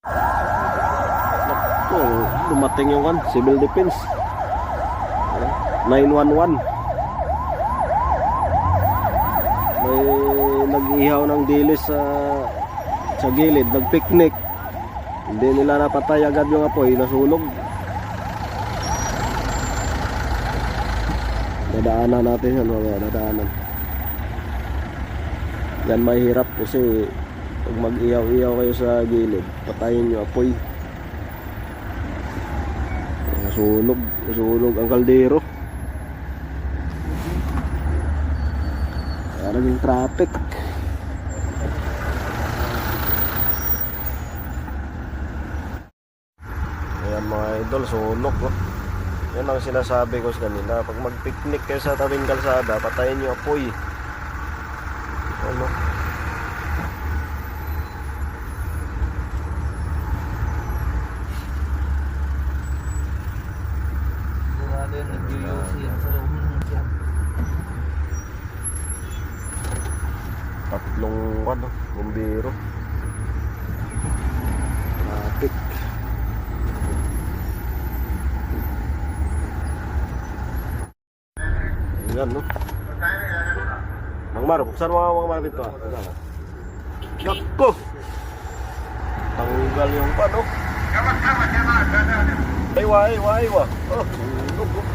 Ito, dumating yung civil defense. 911. May nag-ihaw ng dilis sa gilid, nag-picnic. Hindi nila napatay agad yung apoy, nasunog. Dadaanan natin yan, mga dadaanan. Yan mahirap kasi pag mag-ihaw-ihaw kayo sa gilid, patayin yung apoy. Nasunog ang kaldero. Kaya naging traffic. Ayan mga idol, sunog, no? Yan ang sinasabi ko sa kanila. Pag mag-picnic kayo sa tabing kalsada, patayin yung apoy. Ano? Tatlong bumbero. Traffic. Ayan, no? Mang Maro, buksan mo mga Mang Maro dito, ah. Nakko! Tanggal yung pan, oh. Aywa. Oh, sunog, oh.